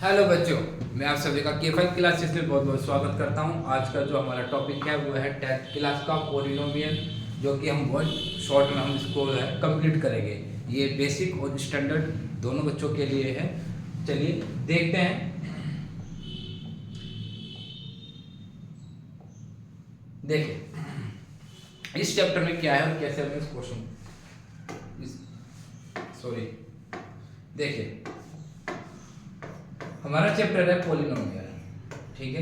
Hello बच्चों, मैं आप सभी का K5 क्लासेस में बहुत बहुत स्वागत करता हूं। आज का जो हमारा टॉपिक है वो है 10th क्लास का पॉलिनोमियल, जो कि हम बहुत शॉर्ट में हम इसको है कंप्लीट करेंगे। ये बेसिक और स्टैंडर्ड दोनों बच्चों के लिए है। चलिए देखते हैं। देखिए इस चैप्टर में क्या है और कैसे हमें इस क्वेश्चन सॉरी देखिए हमारा चैप्टर है पॉलिनोमियल, ठीक है।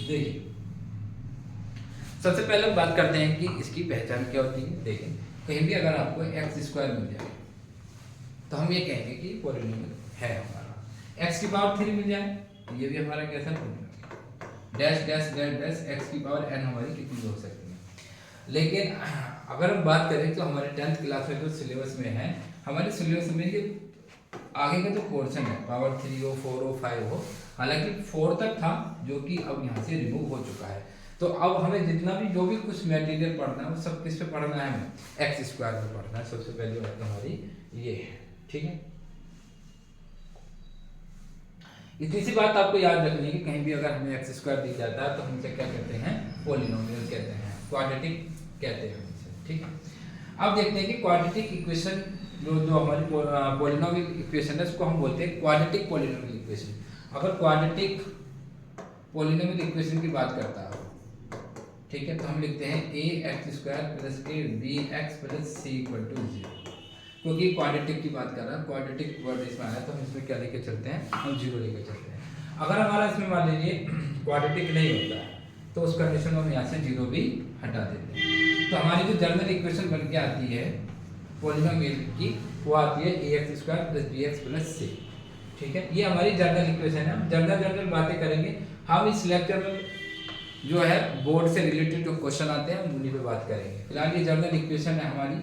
देखिए सबसे पहले हम बात करते हैं कि इसकी पहचान क्या होती है। देखिए कहीं भी अगर आपको एक्स स्क्वायर मिल जाए तो हम ये कहेंगे कि पॉलिनोमियल है हमारा। एक्स की पावर 3 मिल जाए तो ये भी हमारा कैसा polynomial. Dash dash dash dash x की पावर एन हमारी कितनी हो सकती है। लेकिन अगर हम बात करें तो हमारे 10th क्लास में जो सिलेबस में है, हमारे सिलेबस में ये आगे का जो पोर्शन है पावर 3 हो 4 हो 5 हो, हालांकि 4 तक था जो कि अब यहाँ से रिमूव हो चुका है। तो अब हमें जितना भी जो भी कुछ मटेरियल पढ़ना है वो सब किस पे पढ़ना है, हमें एक्स स्क्वायर पे पढ़ना है। सबसे पहले बात हमारी ये है, ठीक है। इतनी सी बात आपको याद रखनी है कि कहीं भी अगर हमें एक्स स्क्वायर दी जाता है तो हम इसे क्या कहते हैं, पॉलिनोमियल कहते हैं, क्वाड्रेटिक कहते हैं इसे, ठीक है। अब देखते हैं कि क्वाड्रेटिक इक्वेशन जो हमारी पॉलिनोमियल इक्वेशन है उसको हम बोलते हैं क्वाड्रेटिक पॉलिनोमियल इक्वेशन। अगर क्वाड्रेटिक पॉलिनोमियल इक्वेशन की बात करता है, ठीक है, तो हम लिखते हैं ए एक्स स्क्वायर प्लस के B x plus C equal to 0। क्योंकि क्वाड्रेटिक की बात कर रहा है, क्वाड्रेटिक वर्ड इसमें आया तो हम इसमें क्या लेके चलते हैं, हम 0 लेके चलते हैं। अगर हमारा इसमें मान लीजिए क्वाड्रेटिक नहीं होता है तो उस कंडीशन में हम यहाँ से 0 भी हटा देते हैं। तो हमारी जो जनरल इक्वेशन बन के आती है पॉलिनोमियल की, वो आती है A x square plus B x plus C, ठीक है। ये हमारी जनरल इक्वेशन है। हम जनरल बातें करेंगे। हम इस लेक्चर में जो है बोर्ड से रिलेटेड जो क्वेश्चन आते हैं हम उन्हीं पे बात करेंगे। फिलहाल ये जनरल इक्वेशन है हमारी।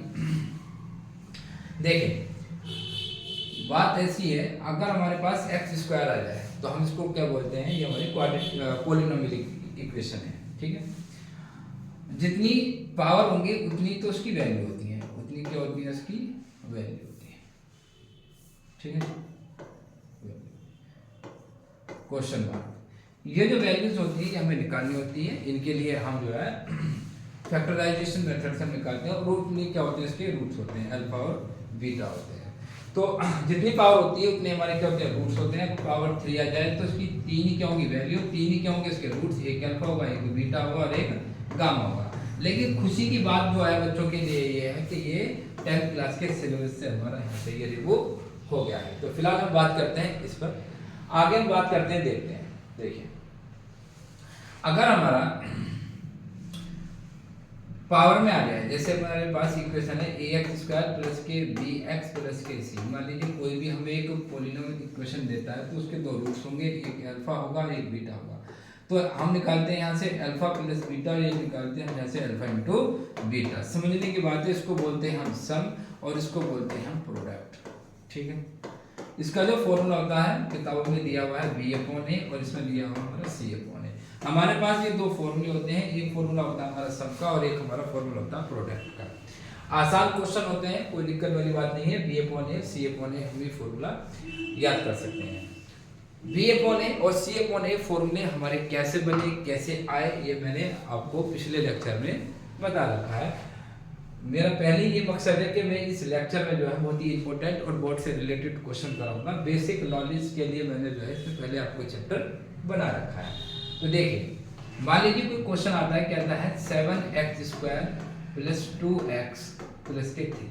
देखिए बात ऐसी है, अगर हमारे पास एक्स स्क्वायर आ जाए तो हम इसको क्या बोलते हैं, ये हमारी क्वाड्रेटिक पॉलिनोमियल इक्वेशन है, ठीक है। जितनी पावर होंगी उतनी तो उसकी वैल्यू होती है, उतनी क्या होती है, उसकी वैल्यू होती है, ठीक है। क्वेश्चन मार्क, ये जो वैल्यूज होती है ये हमें निकालनी होती है। इनके लिए हम जो है फैक्टराइजेशन मेथड से निकालते हैं। और रूट में क्या होते हैं, इसके रूट्स होते हैं, अल्फा और बीटा होते हैं। तो जितनी पावर होती है उतने हमारे क्या होते हैं, रूट्स होते हैं। पावर 3 आ जाए तो इसकी 3 ही क्या होंगी वैल्यू, 3 ही क्या होंगे इसके रूट्स, एक अल्फा होगा, एक बीटा होगा और एक गामा होगा। लेकिन खुशी की बात जो है बच्चों के लिए ये है कि ये 10th क्लास के सिलेबस से हमारा यहाँ से ये रिमूव हो गया है। तो फिलहाल हम बात करते हैं इस पर, आगे हम बात करते हैं, देखते हैं। देखिए अगर हमारा पावर में आ जाए, जैसे हमारे पास इक्वेशन है ए एक्स स्क्वायर प्लस के बी एक्स प्लस के सी। मान लीजिए कोई भी हमें एक पॉलिनोमियल इक्वेशन देता है तो उसके दो रूट्स होंगे, एक अल्फा होगा एक बीटा होगा। तो हम निकालते हैं यहाँ से अल्फा प्लस बीटा, ये निकालते हैं यहाँ से अल्फा इंटू बीटा। समझने की बात है, इसको बोलते हैं हम सम और इसको बोलते हैं हम प्रोडक्ट, ठीक है। इसका जो फॉर्मूला होता है किताबों में दिया हुआ है बी अपॉन ए और इसमें दिया हुआ हमारा सी अपॉन ए। हमारे पास ये दो फॉर्मूले होते हैं, एक फॉर्मूला होता है हमारा सम का और एक हमारा फॉर्मूला होता है प्रोडक्ट का। आसान क्वेश्चन होते हैं, कोई दिक्कत वाली बात नहीं है। बी अपॉन ए सी अपॉन ए हम ये फॉर्मूला याद कर सकते हैं। बी अपॉन ए और सी अपॉन ए फॉर्मूले हमारे कैसे बने कैसे आए ये मैंने आपको पिछले लेक्चर में बता रखा है। मेरा पहले ये मकसद है कि मैं इस लेक्चर में जो है बहुत ही इंपॉर्टेंट और बोर्ड से रिलेटेड क्वेश्चन कराऊंगा। बेसिक नॉलेज के लिए मैंने जो है इससे पहले आपको चैप्टर बना रखा है। तो देखिए मान लीजिए कोई क्वेश्चन आता है, कहता है 7x square plus 2x plus के 3।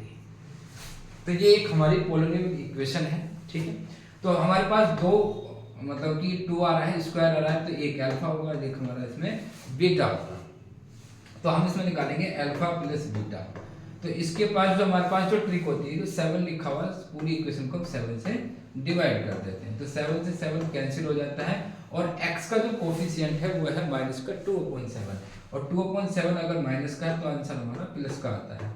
तो ये एक हमारी पॉलिनोमियल इक्वेशन है, ठीक है। तो हमारे पास दो मतलब कि 2 आ रहा है, स्क्वायर आ रहा है, तो एक अल्फा होगा एक हमारा इसमें बीटा होगा। तो हम इसमें निकालेंगे अल्फा प्लस बीटा। तो इसके पास जो हमारे पास जो ट्रिक होती है, तो 7 लिखा हुआ पूरी इक्वेशन को 7 से डिवाइड कर देते हैं। तो 7 से 7 कैंसिल हो जाता है और x का जो कोफिशिएंट है वो है माइनस का 2/7 और 2/7 अगर माइनस का है तो आंसर हमारा प्लस का आता है।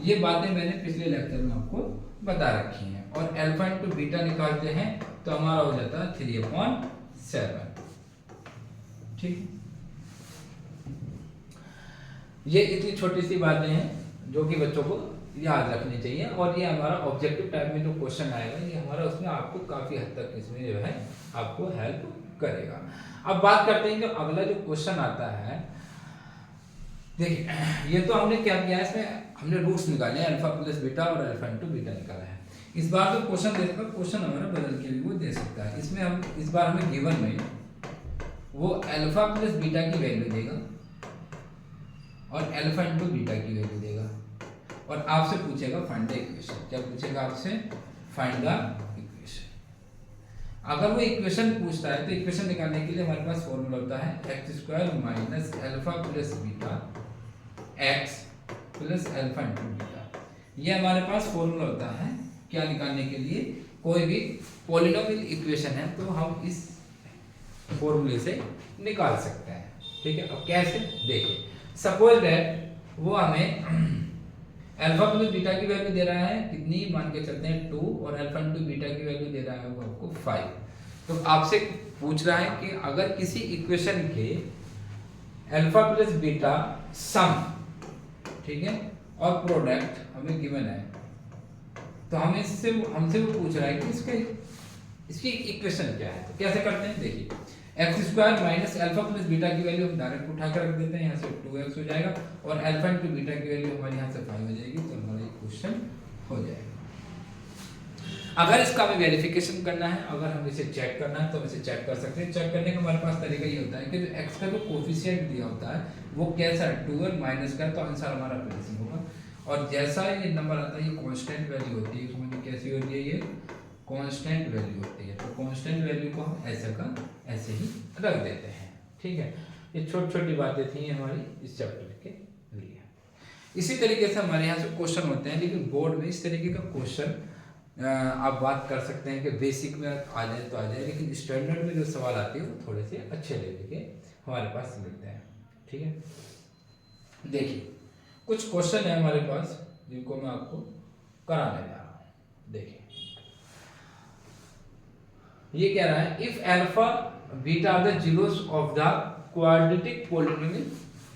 ये बातें मैंने पिछले लेक्चर में आपको बता रखी हैं। और अल्फा इंटू बीटा निकालते हैं तो हमारा हो जाता है 3/7, ठीक। ये इतनी छोटी सी बातें हैं जो कि बच्चों को याद रखनी चाहिए, और ये हमारा ऑब्जेक्टिव टाइप में जो क्वेश्चन आएगा ये हमारा उसमें आपको काफ़ी हद तक इसमें जो है आपको हेल्प करेगा। अब बात करते हैं जो अगला जो क्वेश्चन आता है, देखिए ये तो हमने क्या किया है, इसमें हमने रूट्स निकाले हैं, अल्फा प्लस बीटा और अल्फा इंटू बीटा निकाला है। इस बार जो क्वेश्चन दे सकता है, क्वेश्चन हमारा बदल के भी वो दे सकता है। इसमें हम इस बार हमें गिवन में वो अल्फा प्लस बीटा की वैल्यू देगा और अल्फा इंटू बीटा की वैल्यू देगा, और आपसे पूछेगा फाइंड द इक्वेशन। क्या पूछेगा आपसे? Find the equation. अगर वो इक्वेशन पूछता है तो इक्वेशन निकालने के लिए हमारे पास फॉर्मूला होता है x square minus alpha plus beta x plus alpha into beta. ये हमारे पास फॉर्मूला होता है क्या निकालने के लिए? कोई भी पॉलिनोमियल इक्वेशन है तो हम इस फॉर्मूले से निकाल सकते हैं। ठीक है, अब कैसे देखिए, सपोज दैट वो हमें अल्फा प्लस बीटा की वैल्यू दे रहा है कितनी, मान के चलते हैं 2, और अल्फा इंटू बीटा की वैल्यू दे रहा है वो आपको 5। तो आपसे पूछ रहा है कि अगर किसी इक्वेशन के अल्फा प्लस बीटा सम, ठीक है, और प्रोडक्ट हमें गिवन है, तो हमें हमसे वो पूछ रहा है कि इसकी इक्वेशन क्या है। तो कैसे करते हैं, देखिए x square minus alpha plus beta की वैल्यू हम डायरेक्ट उठा कर रख देते हैं, यहाँ से 2x हो जाएगा, और अल्फा इंटू बीटा की वैल्यू हमारे यहाँ से 5 हो जाएगी, तो हमारा ये क्वेश्चन हो जाएगा। अगर इसका हमें वेरिफिकेशन करना है, अगर हम इसे चेक करना है तो हम इसे चेक कर सकते हैं। चेक करने का हमारे पास तरीका ये होता है कि जो x का जो कोफिशिएंट दिया होता है वो कैसा है, 2 माइनस का, तो आंसर हमारा प्लेसिंग होगा। और जैसा ये नंबर आता है ये कांस्टेंट वैल्यू होती है, समझिए कैसी होती है, ये कांस्टेंट वैल्यू होती है। तो कांस्टेंट वैल्यू को हम ऐसे का ऐसे ही रख देते हैं। ठीक है, ये छोटी छोटी बातें थी हमारी इस चैप्टर के लिए। इसी तरीके से हमारे यहाँ से क्वेश्चन होते हैं, लेकिन बोर्ड में इस तरीके का क्वेश्चन आप बात कर सकते हैं कि बेसिक में आ जाए तो आ जाए, लेकिन स्टैंडर्ड में जो सवाल आते हैं वो थोड़े से अच्छे लेवल के हमारे पास मिलते हैं। ठीक है, देखिए कुछ क्वेश्चन है हमारे पास जिनको मैं आपको कराने जा रहा हूँ। देखिए ये कह रहा है if alpha beta are the zeros of the quadratic polynomial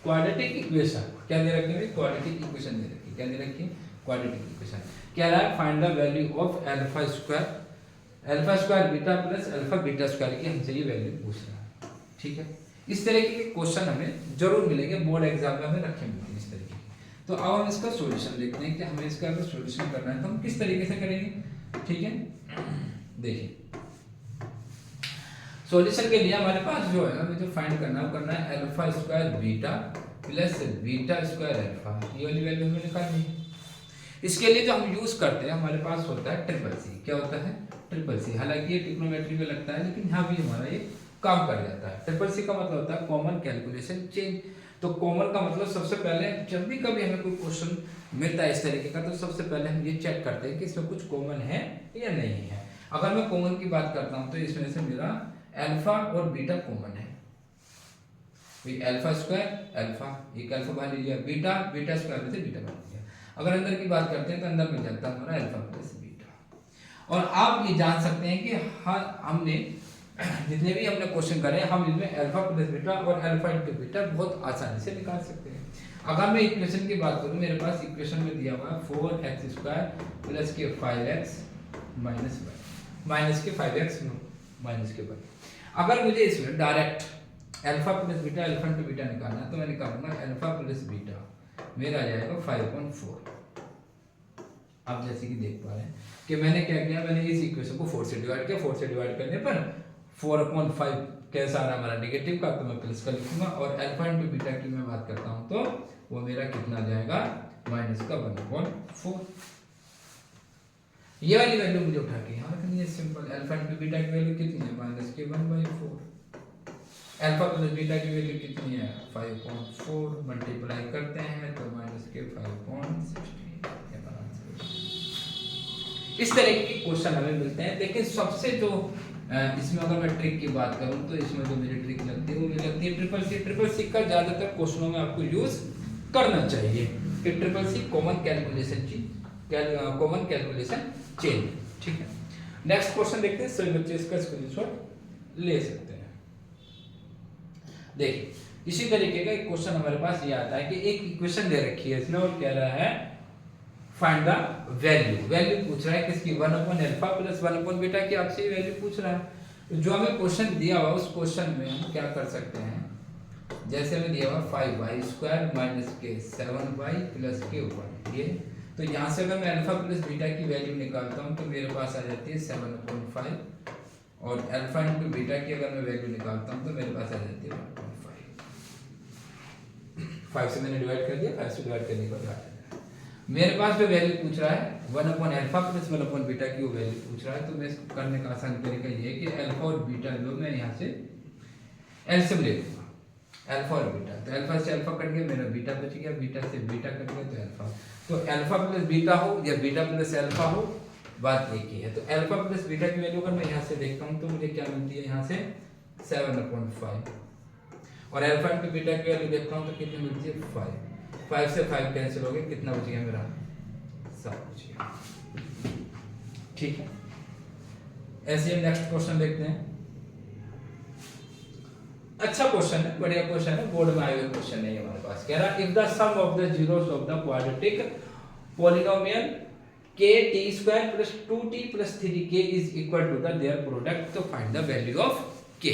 quadratic equation. क्या दे रखी है? क्वाड्रेटिक इक्वेशन दे रखी है। क्या दे रखी है? Quadratic equation. कह रहा है find the value of alpha square beta plus alpha beta square की हमसे ये वैल्यू पूछ रहा है। ठीक है, इस तरीके के क्वेश्चन हमें जरूर मिलेंगे, बोर्ड एग्जाम में हमें रखे मिलते हैं इस तरीके के। तो अब हम इसका सॉल्यूशन देखते हैं कि हमें इसका अगर सॉल्यूशन करना है तो हम किस तरीके से करेंगे। ठीक है, देखिए सॉल्यूशन के लिए हमारे पास जो है हमें जो फाइंड करना है alpha square beta plus beta square alpha, ये वाली वैल्यू हमें निकालनी है। इसके लिए जो हम यूज करते हैं हमारे पास होता है ट्रिपल सी। क्या होता है? Triple C. हालांकि ये ट्रिग्नोमेट्री में लगता है, लेकिन यहाँ भी हमारा ये काम कर जाता है। ट्रिपल सी का मतलब होता है कॉमन कैलकुलेशन चेंज। तो कॉमन का मतलब सबसे पहले जब भी कभी हमें कोई क्वेश्चन मिलता है इस तरीके का, तो सबसे पहले हम ये चेक करते हैं कि इसमें कुछ कॉमन है या नहीं है। अगर मैं कॉमन की बात करता हूँ तो इसमें से मेरा अल्फा और बीटा कॉमन है। अल्फा स्क्वायर अल्फा, एक अल्फा बाहर लिया, बीटा बीटा स्क्वायर में से बीटा बाहर लिया। अगर अंदर की बात करते हैं तो अंदर मिल जाता है हमारा अल्फा प्लस बीटा। और आप ये जान सकते हैं कि हमने जितने भी हमने क्वेश्चन करे हम इसमें अल्फा प्लस बीटा और अल्फा इंटू बीटा बहुत आसानी से निकाल सकते हैं। अगर मैं इक्वेशन की बात करूं, मेरे पास इक्वेशन में दिया हुआ है 4x स्क्वायर प्लस के 5x माइनस y माइनस के 5x माइनस के 1। अगर मुझे इसमें direct alpha plus beta alpha into beta निकालना है तो मैं निकालूंगा अल्फा प्लस बीटा, मेरा आ जाएगा 5.4। आप जैसे कि देख पा रहे हैं कि मैंने क्या किया, मैंने इस इक्वेशन को 4 से डिवाइड किया। 4 से डिवाइड करने पर 4/5 कैसा आ रहा है हमारा नेगेटिव का, तो मैं प्लस का लिखूंगा। और अल्फा इंटू बीटा की मैं बात करता हूं तो वो मेरा कितना आ जाएगा, माइनस का 1/4। ये वाली वैल्यू मुझे उठा के यहाँ रखनी है सिंपल। अल्फा इंटू बीटा की वैल्यू कितनी है, माइनस के 1/4। अल्फा प्लस बीटा की वैल्यू कितनी है, 5.4। मल्टीप्लाई करते हैं तो माइनस के 5.16। इस तरह के क्वेश्चन हमें मिलते हैं। लेकिन सबसे जो इसमें अगर मैं ट्रिक की बात करूं तो इसमें जो मेरी ट्रिक लगती है वो मुझे लगती है ट्रिपल सी। ट्रिपल सी का ज्यादातर क्वेश्चनों में आपको यूज करना चाहिए कि triple C common calculation chain. ठीक है, नेक्स्ट क्वेश्चन देखते हैं, सभी बच्चे इसका स्क्रीनशॉट ले सकते हैं। देखिए इसी तरीके का एक क्वेश्चन हमारे पास ये आता है कि एक इक्वेशन दे रखी है इसने और कह रहा है फाइंड द वैल्यू। वैल्यू पूछ रहा है किसकी, 1/α प्लस 1/β की आपसे वैल्यू पूछ रहा है। तो जो हमें क्वेश्चन दिया हुआ उस क्वेश्चन में हम क्या कर सकते हैं, जैसे हमें दिया हुआ 5y² माइनस के 7y प्लस के 1 ये, तो यहाँ से अगर मैं अल्फा प्लस बीटा की वैल्यू निकालता हूँ तो मेरे पास आ जाती है 7/5 और अल्फा इंटू बीटा की अगर मैं वैल्यू निकालता हूँ तो मेरे पास आ जाती है 1/5। 5 से मैंने डिवाइड कर दिया, 5 से डिवाइड करने के बाद मेरे पास जो वैल्यू पूछ रहा है 1/α प्लस 1/β की वो वैल्यू पूछ रहा है। तो मैं इसको करने का आसान तरीका ये है कि अल्फा और बीटा जो मैं यहाँ से एलसीएम ले लूँगा, अल्फा और बीटा। तो अल्फा से अल्फा कट गया, मेरा बीटा बच गया, बीटा से बीटा कट गया तो अल्फा। तो अल्फा प्लस बीटा हो या बीटा प्लस अल्फा हो, बात एक ही है। तो अल्फा प्लस बीटा की वैल्यू अगर मैं यहाँ से देखता हूँ तो मुझे क्या मिलती है, यहाँ से 7/5 और अल्फा इंटू बीटा की वैल्यू देखता हूँ तो कितनी मिलती है 5। 5 से 5 कैंसिल हो गए, कितना बच गया मेरा 7 बच गया। ठीक है, ऐसे हम नेक्स्ट क्वेश्चन देखते हैं। अच्छा क्वेश्चन है, बढ़िया क्वेश्चन है, बोर्ड में आए हुए क्वेश्चन है हमारे पास। कह रहा if the sum of the zeros of the quadratic polynomial kt² plus 2t plus 3k is equal to the their product, तो find the value of k।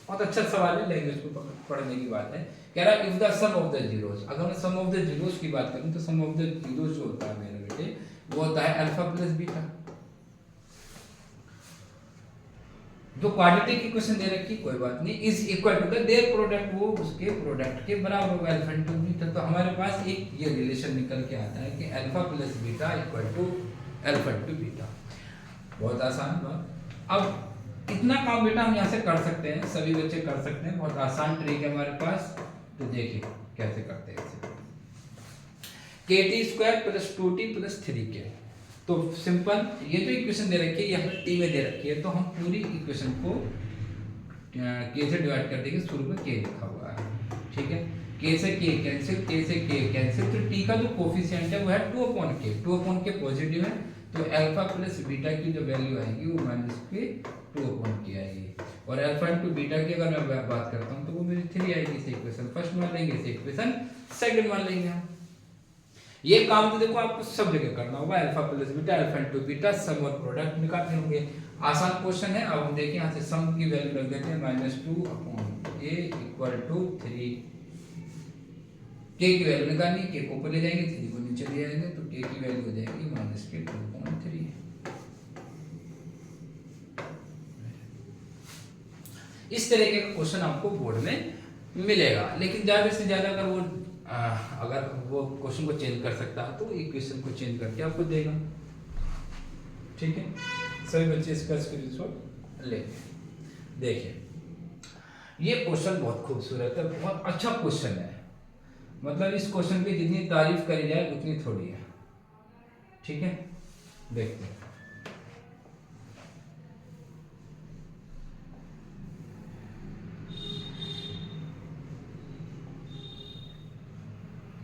बहुत अच्छा सवाल है, लैंग्वेज को पढ़ने की बात है। कह रहा if the sum of the zeros, अगर मैं सम ऑफ द जीरोस की बात करूं तो सम ऑफ द जीरोस जो होता है मेरे बेटे वो होता है अल्फा प्लस बीटा। जो क्वाड्रेटिक इक्वेशन दे रखी कोई बात नहीं, is equal to the their product, वो उसके प्रोडक्ट के बराबर होगा अल्फा इंटू बीटा। तो हमारे पास एक ये रिलेशन निकल के आता है कि alpha plus beta equal to alpha into beta. बहुत आसान बात। अब इतना काम बेटा हम यहाँ से कर सकते हैं, सभी बच्चे कर सकते हैं, बहुत आसान ट्रिक है हमारे पास। तो देखिए कैसे करते हैं इसे, kt² plus 2t plus 3k। तो सिंपल, ये जो इक्वेशन दे रखी है ये हमें टी में दे रखी है, तो हम पूरी इक्वेशन को k से डिवाइड कर देंगे, शुरू में k लिखा हुआ है। ठीक है, k से k कैंसिल, k से k कैंसिल, तो t का जो कोफिशिएंट है वो है 2/k। 2/k पॉजिटिव है, तो अल्फा प्लस बीटा की जो वैल्यू आएगी वो माइनस के 2/k आएगी। और अल्फा इंटू बीटा की अगर मैं बात करता हूँ तो वो मेरी 3 आएगी। इसे इक्वेशन फर्स्ट मान लेंगे, इसे इक्वेशन सेकंड मान लेंगे हम। ये काम तो देखो आपको सब जगह करना होगा, alpha plus beta, alpha into beta, sum और प्रोडक्ट निकालते होंगे। आसान क्वेश्चन है। अब हम देखिए यहाँ से सम की वैल्यू रख देते हैं -2/a इक्वल टू 3। k की वैल्यू निकालनी, k को ऊपर ले जाएंगे, 3 को नीचे ले जाएंगे, तो k की वैल्यू हो जाएगी -2.3। इस तरीके का क्वेश्चन आपको बोर्ड में मिलेगा। लेकिन ज्यादा से ज्यादा अगर वो क्वेश्चन को चेंज कर सकता है तो इक्वेशन को चेंज करके आपको देगा। ठीक है, सभी बच्चे इसका स्क्रीनशॉट ले। देखिए ये क्वेश्चन बहुत खूबसूरत है, बहुत अच्छा क्वेश्चन है। मतलब इस क्वेश्चन की जितनी तारीफ करी जाए उतनी थोड़ी है। ठीक है, देखते हैं।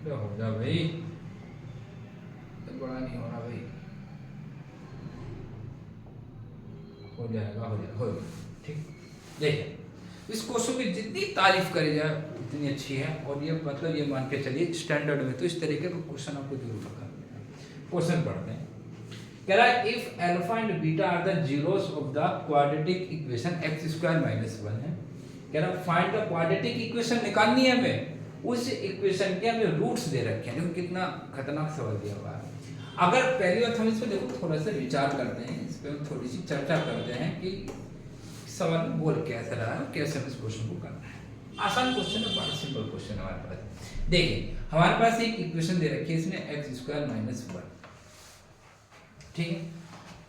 हो जा भाई, बड़ा नहीं हो रहा भाई, हो जाएगा, हो जाएगा। ठीक, देखिए इस क्वेश्चन की जितनी तारीफ करी जाए उतनी अच्छी है। और ये मतलब ये मान के चलिए स्टैंडर्ड में तो इस तरीके का क्वेश्चन आपको जरूर करना है। क्वेश्चन पढ़ते हैं। कह रहा है if alpha and beta are the zeros of the quadratic equation x² - 1 है। कह रहा फाइंड द क्वाड्रेटिक इक्वेशन निकालनी है हमें, उस इक्वेशन के हमें रूट्स दे रखे हैं। देखो कितना खतरनाक सवाल दिया हुआ है। अगर पहली बात हम इस पर देखो थोड़ा सा विचार करते हैं, इस पर थोड़ी सी चर्चा करते हैं कि सवाल बोल कैसे रहा है, कैसे हम इस क्वेश्चन को करना है। आसान क्वेश्चन है, बड़ा सिंपल क्वेश्चन है हमारे पास। देखिए हमारे पास एक इक्वेशन दे रखी है, इसमें x² - 1। ठीक है,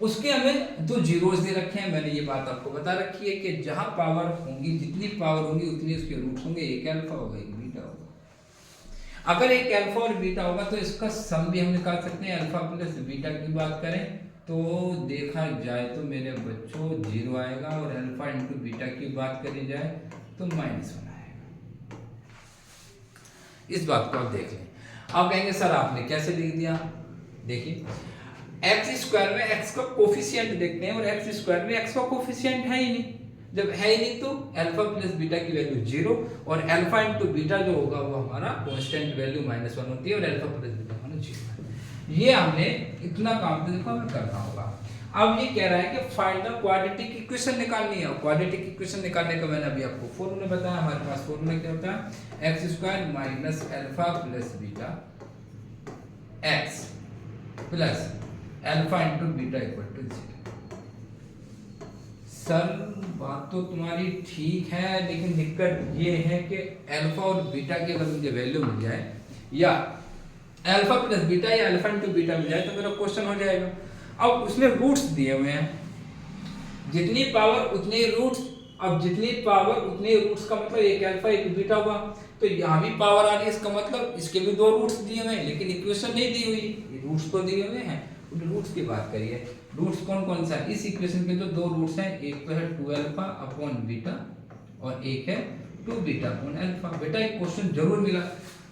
उसके हमें दो जीरोस दे रखे हैं। मैंने ये बात आपको बता रखी है कि जहां पावर होंगी, जितनी पावर होंगी उतनी उसके रूट्स होंगे। एक अल्फा होगा, एक बीटा होगा। अगर एक अल्फा और बीटा होगा तो इसका सम भी हम निकाल सकते हैं। अल्फा प्लस बीटा की बात करें तो देखा जाए तो मेरे बच्चों 0 आएगा, और अल्फा इंटू बीटा की बात करी जाए तो -1 आएगा। इस बात को आप देख लें। आप कहेंगे सर आपने कैसे लिख दिया? देखिए x² में x का कोफिशिएंट देखते हैं, और x² में x का कोफिशिएंट है ही नहीं, जब है ही नहीं तो अल्फा प्लस बीटा की वैल्यू 0 और अल्फा इंटू बीटा जो होगा वो हमारा कांस्टेंट वैल्यू -1 होती है और अल्फा प्लस बीटा मानो 0 है। ये हमने इतना काम तो देखो हमें करना होगा। अब ये कह रहा है कि फाइंड द क्वाड्रेटिक इक्वेशन निकालनी है। क्वाड्रेटिक इक्वेशन निकालने का मैंने अभी आपको फॉर्मूला बताया। हमारे पास फॉर्मूला क्या होता है, x² minus alpha plus beta x plus alpha into beta equal to 0। Sir बात तो तुम्हारी ठीक है, लेकिन दिक्कत ये है कि अल्फा और बीटा की अगर मुझे वैल्यू मिल जाए या अल्फा प्लस बीटा या अल्फा इंटू बीटा मिल जाए तो मेरा क्वेश्चन हो जाएगा। अब उसमें रूट्स दिए हुए हैं, जितनी पावर उतने रूट्स। अब जितनी पावर उतने रूट्स का मतलब एक अल्फा एक बीटा हुआ, तो यहाँ भी पावर आ रही है, इसका मतलब इसके भी 2 रूट्स दिए हुए हैं, लेकिन इक्वेशन नहीं दी हुई। रूट्स तो दिए हुए हैं, रूट्स की बात करिए। रूट्स कौन कौन सा है इस इक्वेशन के? तो 2 रूट्स हैं, एक तो है 2 अल्फा अपॉन बीटा और एक है 2 बीटा अपॉन अल्फा। बेटा एक क्वेश्चन जरूर मिला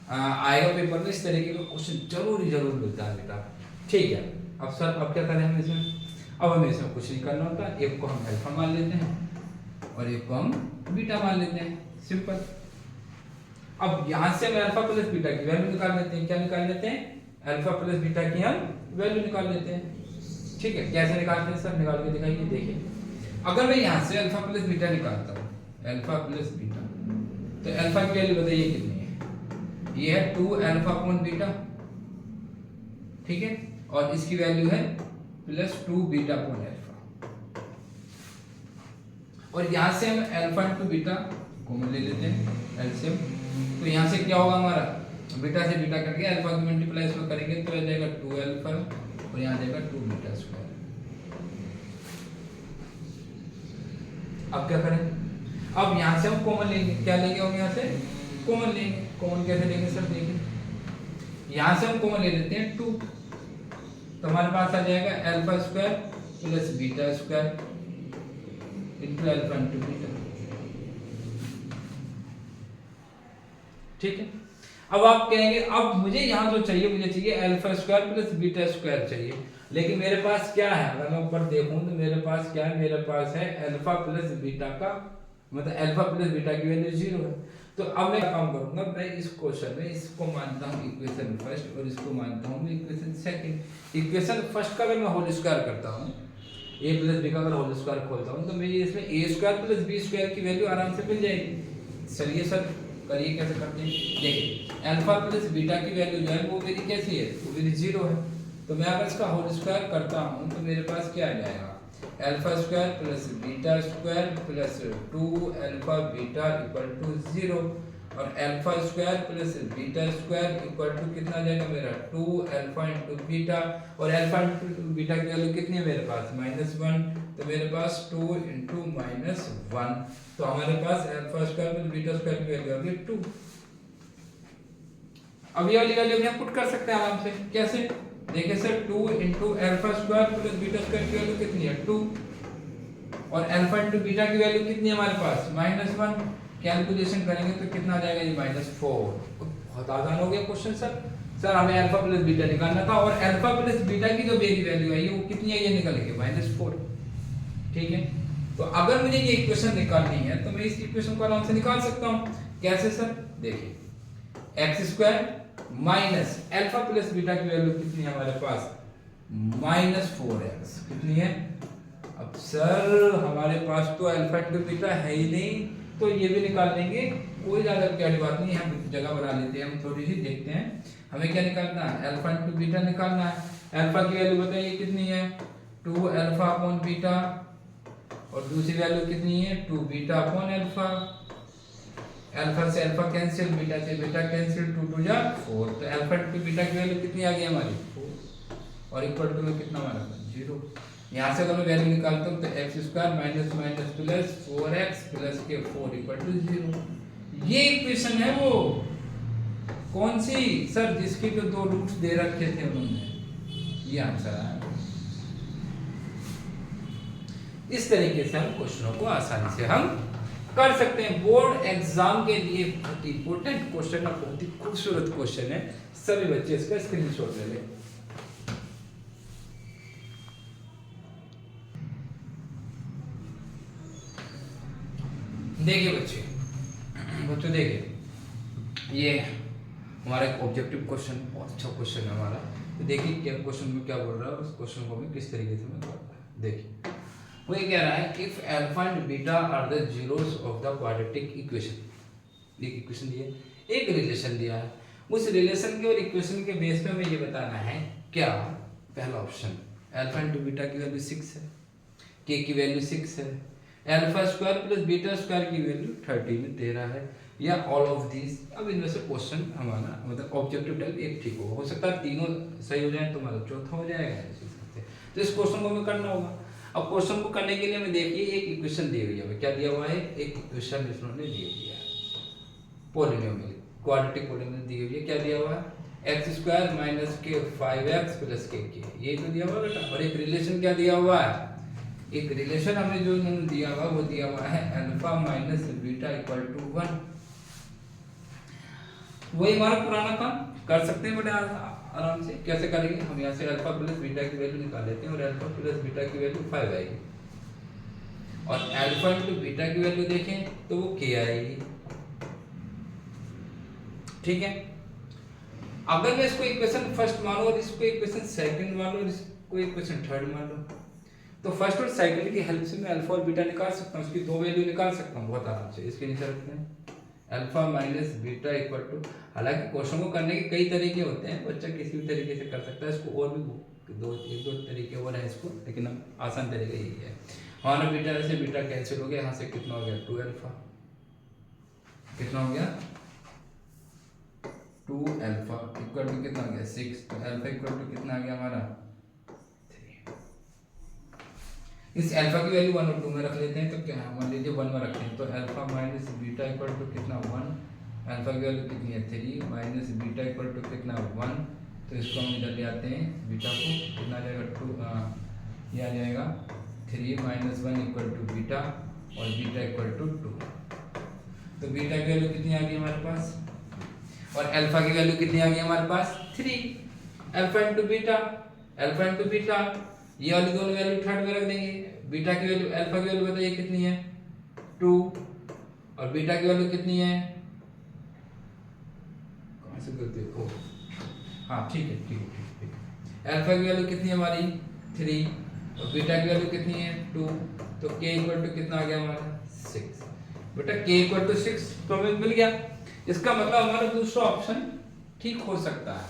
आएगा पेपर में, इस तरीके का क्वेश्चन जरूर मिलता है बेटा। ठीक है, अब सर अब क्या करें हम इसमें? अब हमें इसमें कुछ नहीं करना होता, एक को हम अल्फा मान लेते हैं और एक को हम बीटा मान लेते हैं, सिंपल। अब यहाँ से हम अल्फा प्लस बीटा की वैल्यू निकाल लेते हैं। क्या निकाल लेते हैं? अल्फा प्लस बीटा की हम वैल्यू निकाल लेते हैं। ठीक है, कैसे निकालते हैं सर? निकाल के दिखाइए। देखिए, अगर मैं यहाँ से अल्फा प्लस बीटा निकालता हूँ, अल्फा प्लस बीटा, तो अल्फा की वैल्यू बताइए कितनी है? ये है 2 अल्फा अपॉन बीटा, ठीक है, और इसकी वैल्यू है प्लस 2 बीटा अपॉन अल्फा। और यहाँ से हम अल्फा इंटू बीटा कॉमन ले लेते हैं, एलसीएम। तो यहाँ से क्या होगा हमारा? बीटा से बीटा कट गया, अल्फा की मल्टीप्लाई इसको करेंगे तो आ जाएगा 2 अल्फा और यहाँ जाएगा 2 बीटा स्क्वायर। अब क्या करें? अब यहाँ से हम कॉमन लेंगे। क्या लेंगे हम? यहाँ से कॉमन लेंगे। कॉमन कैसे लेंगे सर? देखिए, यहाँ से हम कॉमन ले लेते हैं 2, तो हमारे पास आ जाएगा alpha square plus beta square into alpha into beta. ठीक है, अब आप कहेंगे अब मुझे यहाँ जो चाहिए, मुझे चाहिए alpha square plus beta square चाहिए, लेकिन मेरे पास क्या है? अगर मैं ऊपर देखूं तो मेरे पास क्या है? मेरे पास है अल्फा प्लस बीटा का मतलब अल्फा प्लस बीटा की वैल्यू 0 है। तो अब मैं काम करूंगा, मैं इस क्वेश्चन में इसको मानता हूँ इक्वेशन फर्स्ट और इसको मानता हूँ मैं इक्वेशन सेकंड। इक्वेशन फर्स्ट का अगर मैं होल स्क्वायर करता हूँ, a प्लस बी का अगर होल स्क्वायर खोलता हूँ तो मुझे इसमें a square plus B square की वैल्यू आराम से मिल जाएगी। चलिए सर करिए, कैसे करते हैं? देखिए, अल्फा प्लस बीटा की वैल्यू जो है वो मेरी कैसी है? वो मेरी 0 है। तो मैं अगर इसका होल स्क्वायर करता हूँ तो मेरे पास क्या आ जाएगा? Alpha square plus beta square plus 2 alpha beta equal to 0 और alpha square plus beta square equal to कितना आ जाएगा मेरा? 2 अल्फा इंटू बीटा, और अल्फा इंटू बीटा की वैल्यू कितनी है मेरे पास? -1, तो मेरे पास 2 इंटू -1, तो हमारे पास alpha square plus beta square की वैल्यू आ गई 2। अब ये वाली वैल्यू हम पुट कर सकते हैं आराम से। कैसे? देखिए sir, 2 into alpha square plus beta square की वैल्यू कितनी है? 2, और अल्फा इंटू बीटा की वैल्यू कितनी है हमारे पास? -1। कैलकुलेशन करेंगे तो कितना आ जाएगा? ये -4। बहुत आसान हो गया क्वेश्चन सर हमें अल्फा प्लस बीटा निकालना था और अल्फा प्लस बीटा की जो मेरी वैल्यू आई है वो कितनी है? ये निकल के -4। ठीक है, तो अगर मुझे ये इक्वेशन निकालनी है तो मैं इस इक्वेशन को आराम से निकाल सकता हूँ। कैसे सर? देखिए, x square minus alpha plus beta की वैल्यू कितनी है हमारे पास? -4x। कितनी है? अब सर हमारे पास तो अल्फा इंटू बीटा है ही नहीं, तो ये भी निकाल लेंगे, कोई ज्यादा प्यारी बात नहीं है। हम जगह बना लेते हैं, हम थोड़ी सी देखते हैं हमें क्या निकालना है। अल्फा इंटू बीटा निकालना है। अल्फा की वैल्यू बताइए कितनी है? 2 अल्फा अपॉन बीटा, और दूसरी वैल्यू कितनी है? 2 बीटा अपॉन अल्फा। अल्फा से अल्फा कैंसिल, बीटा से बीटा कैंसिल, 2 2 जा 4, तो अल्फा इंटू बीटा की वैल्यू कितनी आ गई हमारी? 4, और इक्वल टू में कितना हमारा? 0। यहाँ से अगर मैं वैल्यू निकालता हूँ तो x square minus minus plus 4x plus के 4 इक्वल टू 0। ये इक्वेशन है वो कौन सी सर? जिसके जो 2 रूट्स दे रखे थे उन्होंने, ये आंसर आया। इस तरीके से हम क्वेश्चनों को आसानी से हम कर सकते हैं। बोर्ड एग्जाम के लिए बहुत इंपॉर्टेंट क्वेश्चन है, बहुत ही खूबसूरत क्वेश्चन है। सभी बच्चे इसका स्क्रीनशॉट ले लें। देखिए बच्चों देखिए, ये हमारा एक ऑब्जेक्टिव क्वेश्चन, बहुत अच्छा क्वेश्चन है हमारा। तो देखिए क्या क्वेश्चन में क्या बोल रहा है और उस क्वेश्चन को भी किस तरीके से मैं कर रहा है। देखिए वो ये कह रहा है, if alpha and beta are the zeros of the quadratic equation. एक इक्वेशन दिया, एक रिलेशन दिया है, उस रिलेशन के और इक्वेशन के बेस पे हमें ये बताना है क्या। पहला ऑप्शन, अल्फा इंटू बीटा की वैल्यू 6 है, के की वैल्यू 6 है, alpha square plus beta square की वैल्यू 13 है, या ऑल ऑफ दिस। अब इनमें से क्वेश्चन हमारा मतलब ऑब्जेक्टिव टाइप एक ठीक हो सकता है, तीनों सही हो जाए तो हमारा चौथा हो जाएगा इस हिसाब से। तो इस क्वेश्चन को हमें करना होगा। अब क्वेश्चन को करने के लिए हमें देखिए एक इक्वेशन दी हुई है, क्या दिया हुआ है, एक इक्वेशन इन्होंने दी हुई है, पॉलिनोमियल क्वाड्रेटिक पॉलिनोमियल दी हुई है। क्या दिया हुआ है, एक्स स्क्वायर माइनस के 5x प्लस के, ये तो दिया हुआ बेटा। और एक रिलेशन क्या दिया हुआ है, एक रिलेशन हमें जो इन्होंने दिया हुआ वो दिया हुआ है alpha minus beta equal to 1। वही हमारा पुराना काम कर सकते हैं बेटा आराम से। कैसे करेंगे, हम यहाँ से अल्फा प्लस बीटा की वैल्यू निकाल लेते हैं और अल्फा प्लस बीटा की वैल्यू 5 आएगी, और अल्फा इंटू बीटा की वैल्यू देखें तो वो k आएगी। ठीक है, अगर मैं इसको इक्वेशन फर्स्ट मान लो और इसको इक्वेशन सेकंड मान लो और इसको इक्वेशन थर्ड मान लो, तो फर्स्ट और सेकंड की हेल्प से मैं अल्फा और बीटा निकाल सकता हूँ, उसकी दो वैल्यू निकाल सकता हूँ बहुत आराम से। इसके नीचे रखते हैं alpha minus beta equal to, हालांकि क्वेश्चन को करने के कई तरीके होते हैं, बच्चा किसी भी तरीके से कर सकता है इसको, और भी एक दो तरीके और हैं इसको, लेकिन हम आसान तरीका यही है। हमारा बीटा से बीटा कैंसिल हो गया, यहाँ से कितना हो गया 2 अल्फा, कितना हो गया 2 अल्फा इक्वल टू कितना हो गया 6, तो अल्फा इक्वल टू कितना आ गया हमारा 3। इस अल्फा की वैल्यू 1 और 2 में रख लेते हैं, तो क्या मान लीजिए 1 में रखते हैं, तो alpha minus beta equal to कितना 1, अल्फा की वैल्यू कितनी है 3 माइनस बीटा इक्वल टू कितना 1, तो इसको हम इधर ले आते हैं बीटा को, कितना आ जाएगा 2, ये आ जाएगा 3 माइनस 1 इक्वल टू बीटा और बीटा इक्वल टू 2। तो बीटा की वैल्यू कितनी आ गई हमारे पास और अल्फा की वैल्यू कितनी आ गई हमारे पास 3। अल्फा इंटू बीटा, ये वाली दोनों वैल्यू थर्ड में रख देंगे। बीटा की वैल्यू, अल्फा की वैल्यू बताइए कितनी है 2, और बीटा की वैल्यू कितनी है, कहां से करते हो, हाँ ठीक है। अल्फा की वैल्यू कितनी है हमारी 3 और बीटा की वैल्यू कितनी है 2, तो k इक्वल टू कितना आ गया हमारा 6। बेटा k इक्वल टू 6 तो हमें मिल गया, इसका मतलब हमारा दूसरा ऑप्शन ठीक हो सकता है,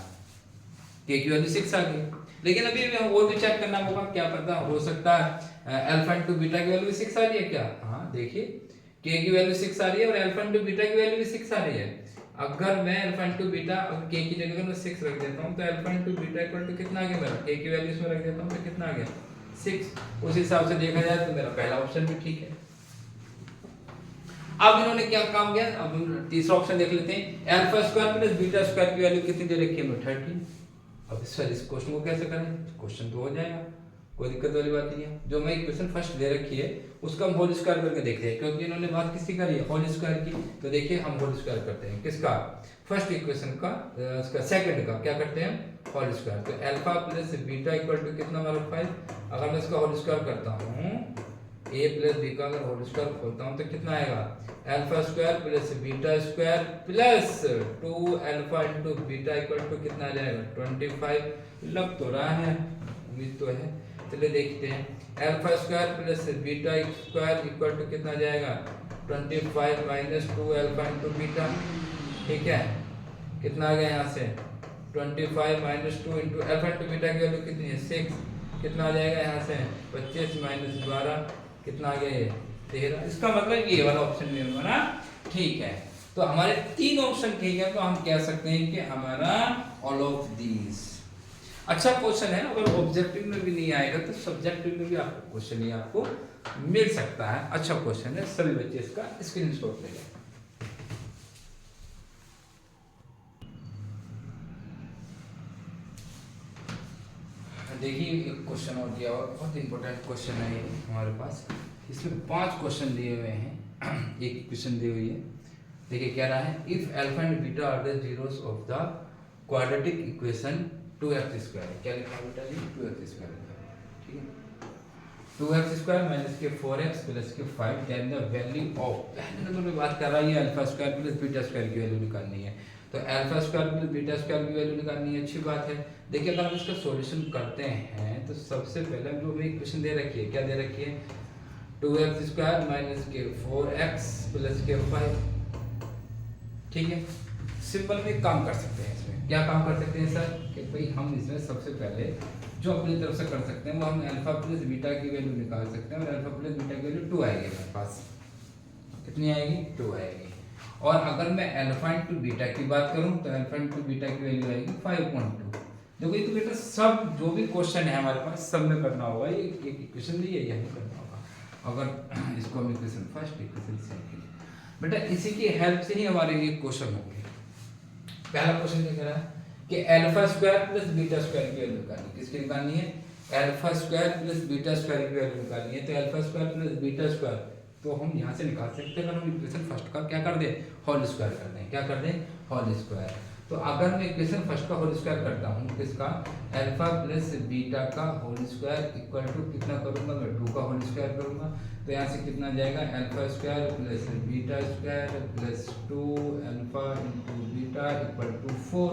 k की वैल्यू 6 आ गई। लेकिन अभी हमें और भी चेक करना होगा, क्या पता हो सकता है अल्फा इंटू बीटा की वैल्यू 6 आ रही है क्या। हाँ देखिए k की वैल्यू 6 आ रही है और अल्फा इंटू बीटा की वैल्यू भी 6 आ रही है। अगर मैं अल्फा इंटू बीटा और k की जगह मैं 6 रख देता हूँ, तो alpha into beta equal to कितना आ गया मेरा, k की वैल्यू इसमें रख देता हूँ तो कितना आ गया 6। उस हिसाब से देखा जाए तो मेरा पहला ऑप्शन भी ठीक है। अब इन्होंने क्या काम किया, अब हम तीसरा ऑप्शन देख लेते हैं। Alpha square plus beta square की वैल्यू कितनी दे रखी है 13। अब सर इस क्वेश्चन को कैसे करें, क्वेश्चन तो हो जाएगा, कोई दिक्कत वाली बात नहीं है। जो मैं इक्वेशन फर्स्ट दे रखी है उसका हम होल स्क्वायर करके देखते हैं, क्योंकि इन्होंने बात किसकी करी है होल स्क्वायर की। तो देखिए हम होल स्क्वायर करते हैं किसका, फर्स्ट इक्वेशन का, उसका सेकंड का क्या करते हैं होल स्क्वायर। तो alpha plus beta equal to कितना हमारा 5। अगर मैं इसका होल स्क्वायर करता हूँ, a प्लस बी का अगर होल स्क्वायर खोलता हूँ तो कितना आएगा alpha square plus beta square plus 2 alpha into beta equal to कितना आ जाएगा 25। लग तो रहा है, उम्मीद तो है, चलिए देखते हैं। Alpha square plus beta square equal to कितना आ जाएगा 25 माइनस 2 अल्फा इंटू बीटा, ठीक है कितना आ गया यहाँ से 25 minus 2 into alpha into beta की वैल्यू कितनी है 6, कितना आ जाएगा यहाँ से 25 माइनस 12, कितना आ गया ये 13। इसका मतलब ये वाला ऑप्शन भी हमारा ठीक है। तो हमारे तीन ऑप्शन ठीक है, तो हम कह सकते हैं कि हमारा ऑल ऑफ दीज। अच्छा क्वेश्चन है, अगर ऑब्जेक्टिव में भी नहीं आएगा तो सब्जेक्टिव में भी आपको क्वेश्चन ये आपको मिल सकता है। अच्छा क्वेश्चन है, सभी बच्चे इसका स्क्रीनशॉट ले लें। देखिए एक क्वेश्चन और दिया हुआ, बहुत इंपॉर्टेंट क्वेश्चन है ये हमारे पास। इसमें 5 क्वेश्चन दिए हुए हैं, एक क्वेश्चन दी हुई है। देखिए क्या रहा है, if alpha and beta are the zeros of the quadratic equation 2x square. क्या लिखा बेटा ये 2x स्क्वायर, ठीक है। 2x स्क्वायर माइनस के 4x प्लस के 5 देन द वैल्यू ऑफ, पहले नंबर में बात कर रहा है ये alpha square plus beta square की वैल्यू निकालनी है। तो alpha square plus beta square की वैल्यू निकालनी है, अच्छी बात है। देखिए अगर हम इसका सॉल्यूशन करते हैं तो सबसे पहले हम जो हमें इक्वेशन दे रखी है, क्या दे रखी है, 2x स्क्वायर माइनस के 4x प्लस के 5, ठीक है। सिंपल में काम कर सकते हैं, इसमें क्या काम कर सकते हैं सर, कि भाई हम इसमें सबसे पहले जो अपनी तरफ से कर सकते हैं वो हम अल्फा प्लस बीटा की वैल्यू निकाल सकते हैं, और अल्फा प्लस बीटा की वैल्यू 2 आएगी हमारे पास। कितनी आएगी, 2 आएगी। और अगर मैं अल्फा इंटू बीटा की बात करूं तो अल्फा इंटू बीटा की वैल्यू आएगी 5.2। देखो ये तो बेटा सब जो भी क्वेश्चन है हमारे पास सब में करना होगा, ये एक इक्वेशन दी है यही करना होगा। अगर इसको हम इक्वेशन फर्स्ट इक्वेशन सेकंड बेटा इसी की हेल्प से ही हमारे ये क्वेश्चन होंगे। पहला क्वेश्चन क्या कह रहा है कि alpha square plus beta square की वैल्यू निकालनी, किसकी निकालनी है, alpha square plus beta square की वैल्यू निकालनी है। तो alpha square plus beta square तो हम यहाँ से निकाल सकते हैं, अगर हम इक्वेशन फर्स्ट का क्या कर दें, होल स्क्वायर कर दें, क्या कर दें, होल स्क्वायर। तो अगर मैं इक्वेशन फर्स्ट का होल स्क्वायर करता हूँ, किसका, अल्फा प्लस बीटा का होल स्क्वायर इक्वल टू कितना करूँगा मैं, 2 का होल स्क्वायर करूँगा। तो यहाँ से कितना जाएगा, alpha square plus beta square plus 2 alpha into beta equal to 4।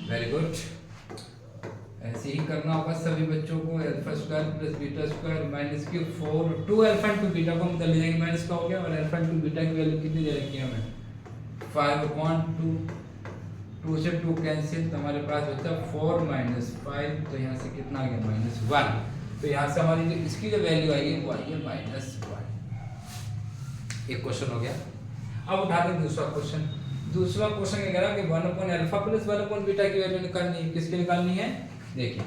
Very good, ऐसे ही करना होगा सभी बच्चों को। Alpha square plus beta square minus के 4, 2 अल्फा इंटू बीटा को हम ले जाएंगे, माइनस का हो गया, और अल्फा इंटू बीटा की वैल्यू कितनी दे रखी है हमें, 5/2। 2 से 2 कैंसिल, तो हमारे पास बचा 4 माइनस 5, तो यहाँ से कितना आ गया, -1। तो यहाँ से हमारी जो इसकी जो वैल्यू आई है वो आई है -1। एक क्वेश्चन हो गया। अब उठाते हैं दूसरा क्वेश्चन। दूसरा क्वेश्चन क्या कह रहा है कि 1/अल्फा प्लस 1/बीटा की वैल्यू निकालनी है, किसकी निकालनी है, देखिए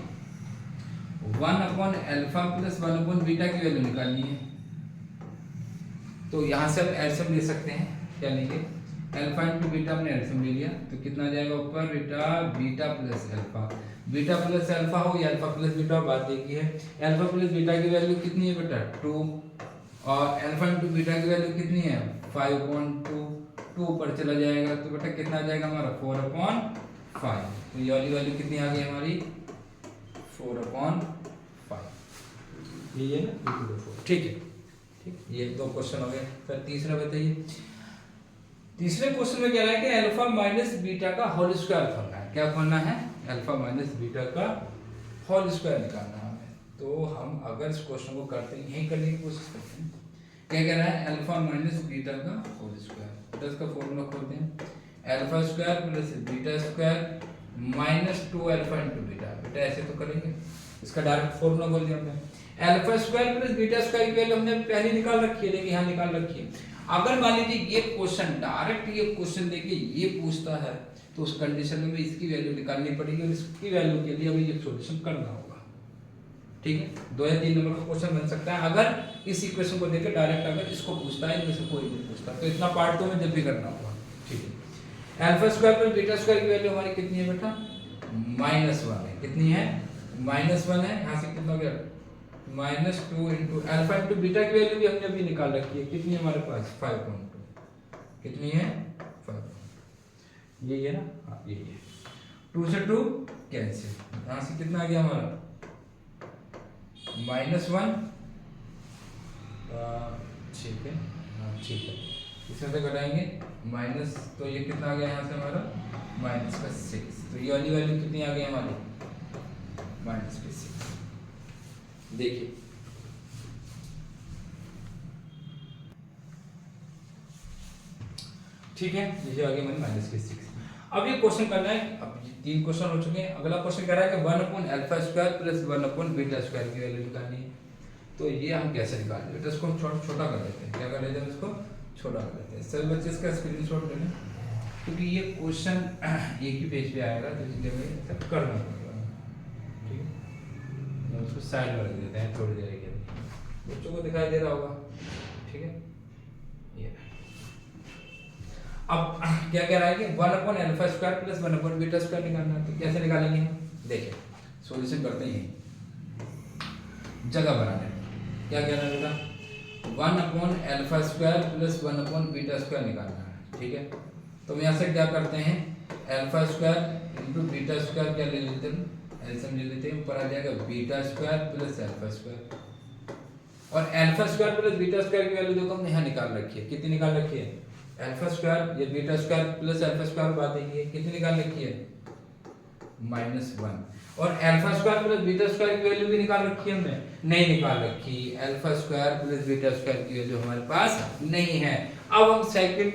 1/अल्फा प्लस 1/बीटा की वैल्यू निकालनी है। तो यहाँ से हम एलसीएम ले सकते हैं, क्या लेंगे, अल्फा इंटू बीटा हमने एलसीएम ले लिया, तो कितना जाएगा ऊपर बेटा, beta plus alpha, beta plus alpha हो या अल्फा प्लस बीटा, बात देखी है। अल्फा प्लस बीटा की वैल्यू कितनी है बेटा, 2, और अल्फा इंटू बीटा की वैल्यू कितनी है, 5/2, 2 ऊपर चला जाएगा, तो बेटा कितना आ जाएगा हमारा, 4/5। तो ये वाली वैल्यू कितनी आ गई हमारी, 4/5। ये है ना, ठीक है, ठीक, ये 2 क्वेश्चन हो गए। फिर तीसरा बताइए। तीसरे क्वेश्चन में कह रहा है कि अल्फा माइनस बीटा का होल स्क्वायर करना है, क्या करना है, अल्फा माइनस बीटा का होल स्क्वायर निकालना है हमें। तो हम अगर इस क्वेश्चन को करते हैं, यही करने की कोशिश करते हैं। क्या कह रहा है, अल्फा माइनस बीटा का होल स्क्वायर, तो इसका फॉर्मूला खोलते हैं, alpha square plus beta square minus 2 alpha into beta. बेटा ऐसे तो करेंगे, इसका डायरेक्ट फॉर्मूला बोल दिया हमने। Alpha square plus beta square की वैल्यू हमने पहले निकाल रखी है, देखिए यहाँ निकाल रखी है। अगर मान लीजिए ये क्वेश्चन डायरेक्ट ये क्वेश्चन देके ये पूछता है, तो उस कंडीशन में इसकी वैल्यू निकालनी पड़ेगी, और इसकी वैल्यू के लिए हमें ये सॉल्यूशन करना होगा, ठीक है। 2 या 3 नंबर का क्वेश्चन बन सकता है अगर इस इक्वेशन को देकर डायरेक्ट अगर इसको पूछता है, इनमें से कोई नहीं पूछता, तो इतना पार्ट तो हमें जब भी करना होगा, ठीक है। Alpha square plus beta square की वैल्यू हमारी कितनी है बेटा, -1 है, कितनी है, -1 है। यहाँ से कितना हो गया, -2 इंटू अल्फा इंटू बीटा की वैल्यू भी हमने अभी निकाल रखी है, कितनी है हमारे पास, 5.2, कितनी है, 5। यही है ना, हाँ यही है। 2 से 2 कैंसिल, यहाँ से कितना आ गया हमारा, -1, ठीक है, हाँ ठीक है, इसमें से घटाएंगे माइनस, तो ये कितना आ गया यहाँ से हमारा, -6। तो ये वाली वैल्यू कितनी आ गई हमारी, -6। देखिए ठीक है, ये आगे मैंने -6। अब ये क्वेश्चन करना है, अब 3 क्वेश्चन हो चुके हैं। अगला क्वेश्चन कह रहा है कि 1/अल्फा स्क्वायर प्लस 1/बीटा स्क्वायर की वैल्यू निकालनी है। तो ये हम कैसे निकालेंगे, तो इसको छोटा कर देते हैं, क्या कर लेते हैं, इसको छोटा कर देते हैं। सभी बच्चे इसका स्क्रीनशॉट ले लें, क्योंकि ये क्वेश्चन एक ही पेज पे आएगा, तो इसलिए हमें सब करना पड़ेगा, ठीक है। उसको साइड में रख देते हैं थोड़ी देर के लिए, बच्चों को दिखाई दे रहा होगा, ठीक है। ये अब क्या कह रहा है कि 1/अल्फा स्क्वायर प्लस 1/बीटा स्क्वायर निकालना है। तो कैसे निकालेंगे, देखिए सॉल्यूशन करते हैं, जगह बनाने। क्या कह रहा है बेटा, 1/अल्फा स्क्वायर प्लस 1/बीटा स्क्वायर निकालना है, ठीक है। तो हम यहाँ से क्या करते हैं, alpha square into beta square क्या ले लेते हैं, एलसीएम ले लेते हैं, ऊपर आ जाएगा beta square plus alpha square, और alpha square plus beta square की वैल्यू देखो हमने यहाँ निकाल रखी है, कितनी निकाल रखी है, अल्फा स्क्वायर ये beta square plus alpha square बात है, कितनी निकाल रखी है -1, और alpha square plus beta square की वैल्यू भी निकाल रखी है हमने, नहीं निकाल रखी, alpha square plus beta square की वैल्यू हमारे पास नहीं है। अब हम सेकंड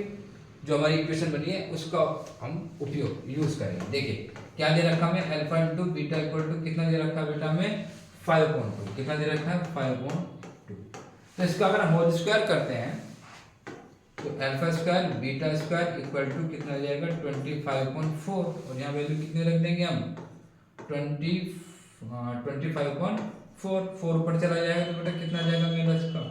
जो हमारी इक्वेशन बनी है उसका हम उपयोग यूज करेंगे। देखिए क्या दे रखा हमें, alpha into beta equal to कितना दे रखा है बेटा हमें 5.2, कितना दे रखा है 5.2। तो इसका अगर हम होल स्क्वायर करते हैं तो alpha square beta square equal to कितना आ जाएगा 25.4, और यहाँ वैल्यू कितनी रख देंगे हम 25.4, 4 ऊपर चला जाएगा तो बेटा कितना आ जाएगा मेरा इसका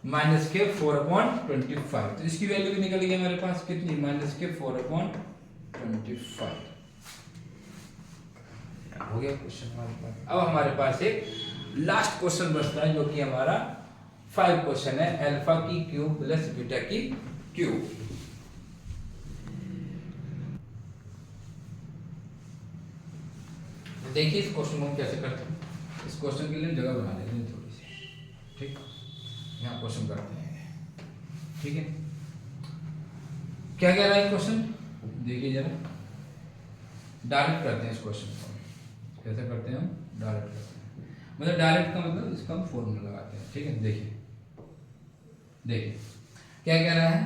माइनस के 4/25, तो इसकी वैल्यू भी निकल गई हमारे पास कितनी माइनस के 4/25 हो गया क्वेश्चन हमारे पास। अब हमारे पास एक लास्ट क्वेश्चन बचता है जो कि हमारा 5 क्वेश्चन है, अल्फा की क्यूब प्लस बीटा की क्यूब। देखिए इस क्वेश्चन को हम कैसे करते हैं, इस क्वेश्चन के लिए जगह बना लेते हैं थोड़ी सी, ठीक, यहाँ क्वेश्चन करते हैं, ठीक है। क्या कह रहा है क्वेश्चन, देखिए जरा, डायरेक्ट करते हैं इस क्वेश्चन को, कैसे करते हैं हम डायरेक्ट करते हैं, मतलब डायरेक्ट का मतलब इसका हम फॉर्मूला लगाते हैं, ठीक है। देखिए देखिए क्या कह रहा है,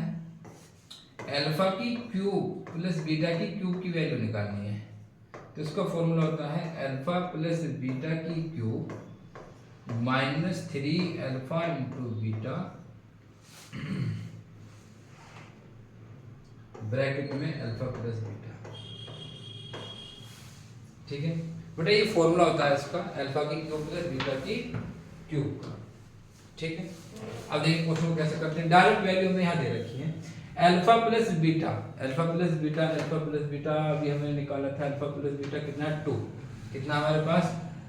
अल्फा की क्यूब प्लस बीटा की क्यूब की वैल्यू निकालनी है, तो इसका फॉर्मूला होता है अल्फा प्लस बीटा की cube -3 alpha into beta bracket में अल्फा प्लस बीटा, ठीक है बेटा, ये फॉर्मूला होता है इसका अल्फा की क्यूब प्लस बीटा की क्यूब का, ठीक है। अब देखिए क्वेश्चन को कैसे करते हैं, डायरेक्ट वैल्यू हमने यहाँ दे रखी है alpha plus beta, alpha plus beta, alpha plus beta अभी हमने निकाला था, अल्फा प्लस बीटा कितना 2, कितना हमारे पास,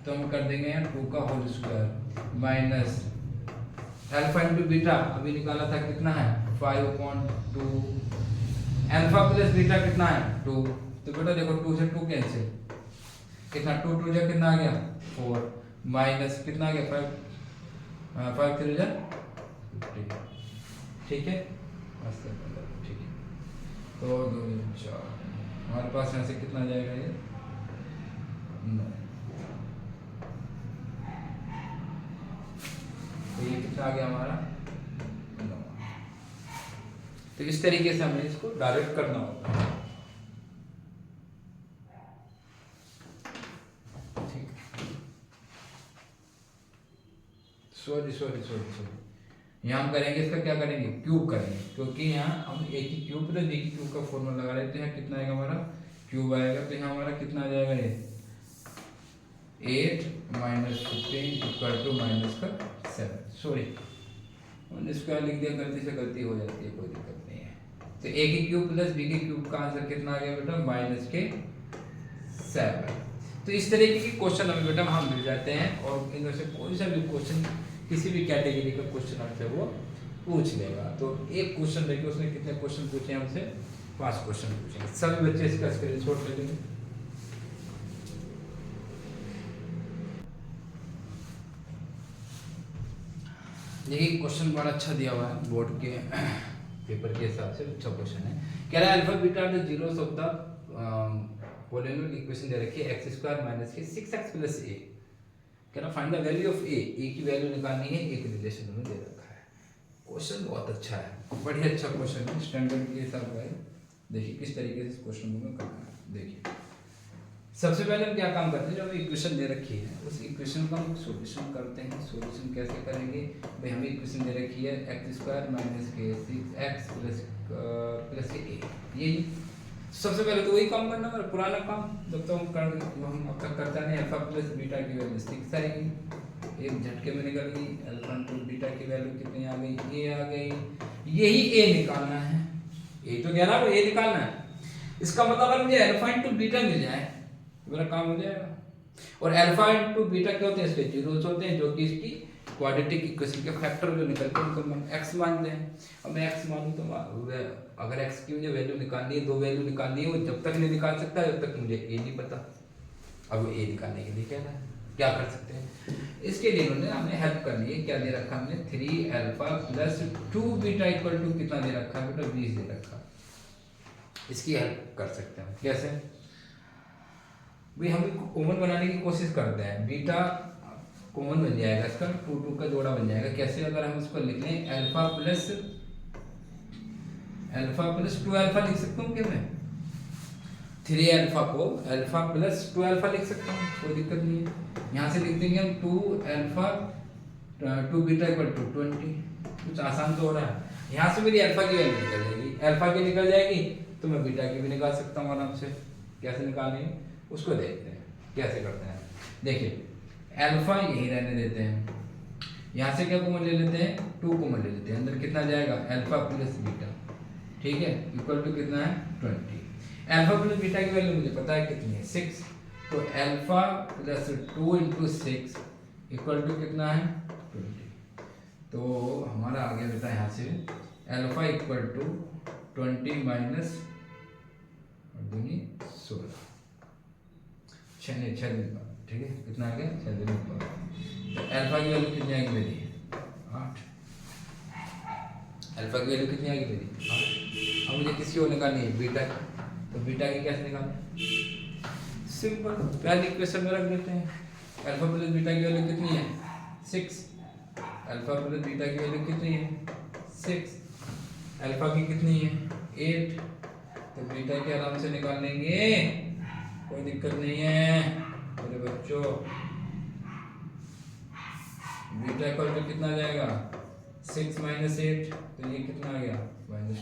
तो हम कर देंगे यहाँ 2 का whole square minus alpha into beta अभी निकाला था कितना है 5/2, अल्फा प्लस बीटा कितना है 2, तो बेटा देखो 2 से 2 कैंसिल, कितना 2 2 जा कितना आ गया 4 माइनस कितना आ गया 5 3 जा 50, ठीक है, ठीक है। तो 2 4 हमारे पास यहाँ से कितना जाएगा ये 9, तो ये कितना आ गया हमारा 9। तो इस तरीके से हमें इसको डायरेक्ट करना होगा, ठीक। सॉरी यहाँ हम करेंगे इसका क्या करेंगे क्यूब करेंगे, क्योंकि यहाँ हम ए की क्यूब प्लस बी की क्यूब का फॉर्मूला लगा लेते हैं, कितना आएगा हमारा क्यूब आएगा, तो यहाँ हमारा कितना आ जाएगा ये 8 - 15 इक्वल टू -7, सॉरी मैंने स्क्वायर लिख दिया, गलती से गलती हो जाती है, कोई दिक्कत नहीं है। तो ए की क्यूब प्लस बी की क्यूब का आंसर कितना आ गया बेटा -7। तो इस तरीके के क्वेश्चन हमें बेटा हम मिल जाते हैं, और इनमें से कोई सा भी क्वेश्चन किसी भी कैटेगरी का क्वेश्चन हमसे वो पूछ लेगा। तो एक क्वेश्चन देखिए उसने कितने क्वेश्चन पूछे हमसे 5 क्वेश्चन पूछेंगे, सभी बच्चे इसका स्क्रीनशॉट ले लेंगे। देखिए क्वेश्चन बड़ा अच्छा दिया हुआ है, बोर्ड के पेपर के हिसाब से अच्छा क्वेश्चन है। कह रहा है alpha beta the zeros of the polynomial equation दे रखी है x² - 6x + a, कह रहा find the value of a की वैल्यू निकालनी है, एक रिलेशन में दे रखा है। क्वेश्चन बहुत अच्छा है, बढ़िया अच्छा क्वेश्चन है, स्टैंडर्ड के हिसाब से। देखिए किस तरीके से इस क्वेश्चन को मैं करना है। देखिए सबसे पहले हम क्या काम करते हैं, जो हमें इक्वेशन दे रखी है उस इक्वेशन का हम सॉल्यूशन करते हैं। सॉल्यूशन कैसे करेंगे भाई, हमें इक्वेशन दे रखी है x² - k 6x + a, यही सबसे पहले तो वही काम करना है, पुराना काम जब तो हम अब तक करता नहीं। अल्फा प्लस बीटा की वैल्यू 6 आएगी, एक झटके में निकल गई। अल्फा इंटू बीटा की वैल्यू कितनी आ गई, ए आ गई। यही ए निकालना है, ए तो कह रहा है ए निकालना है। इसका मतलब अगर मुझे अल्फा इंटू बीटा मिल जाए तो मेरा काम हो जाएगा। और अल्फा इंटू बीटा क्या होते हैं, इसके जीरोस होते हैं, जो कि इसकी क्वाड्रेटिक इक्वेशन के फैक्टर जो निकलते हैं उनको हम x मानते हैं। अब मैं x मानूं तो अगर x की मुझे वैल्यू निकालनी है, 2 वैल्यू निकालनी है, वो जब तक नहीं निकाल सकता जब तक मुझे a नहीं पता। अब वो ए निकालने के लिए कह रहा है, क्या कर सकते हैं? इसके लिए इन्होंने हमें हेल्प करनी है। क्या दे रखा हमने? 3 alpha plus 2 beta equal to कितना दे रखा है बेटा? 20 दे रखा। इसकी हेल्प कर सकते हैं कैसे? भाई हम कॉमन बनाने की कोशिश करते हैं। बीटा कॉमन बन जाएगा, इसका 2 का जोड़ा बन जाएगा। कैसे? अगर हम इसको लिख लें अल्फा प्लस 2 अल्फा लिख सकता हूँ क्या मैं? 3 अल्फा को अल्फा प्लस 2 अल्फा लिख सकता हूँ, कोई दिक्कत नहीं है। यहाँ से लिख देंगे हम 2 अल्फा 2 बीटा इक्वल टू 20। कुछ आसान तो हो रहा है। यहाँ से मेरी अल्फा की वैल्यू निकल जाएगी, अल्फा की निकल जाएगी तो मैं बीटा की भी निकाल सकता हूँ आराम से। कैसे निकालेंगे उसको देखते हैं, कैसे करते हैं। देखिए अल्फा यही रहने देते हैं, यहाँ से क्या कॉमन ले लेते हैं? 2 कॉमन ले लेते हैं। अंदर कितना जाएगा? अल्फा प्लस बीटा, ठीक है, इक्वल टू कितना है? 20। अल्फा प्लस बीटा की वैल्यू मुझे पता है कितनी है? 6। तो alpha plus 2 into 6 equal to कितना है? 20। तो हमारा आ गया बेटा यहाँ से अल्फा इक्वल टू 20 माइनस 16, 6 दिन, ठीक है, कितना आ गया? 6 दिन बाद। तो अल्फा की वैल्यू कितनी आएगी मेरी? 8। अल्फा की वैल्यू कितनी आएगी मेरी? 8। अब मुझे किसी और निकालनी है बीटा की, तो बीटा की कैसे निकालें? सिंपल, पहले इक्वेशन में रख देते हैं। अल्फा प्लस बीटा की वैल्यू कितनी है? 6। अल्फा प्लस बीटा की वैल्यू कितनी है? 6। अल्फा की कितनी है? 8। तो बीटा की आराम से निकाल लेंगे, कोई दिक्कत नहीं है मेरे बच्चों। बीटा इक्वल टू कितना जाएगा? 6 माइनस 8, तो ये कितना आ गया? -2।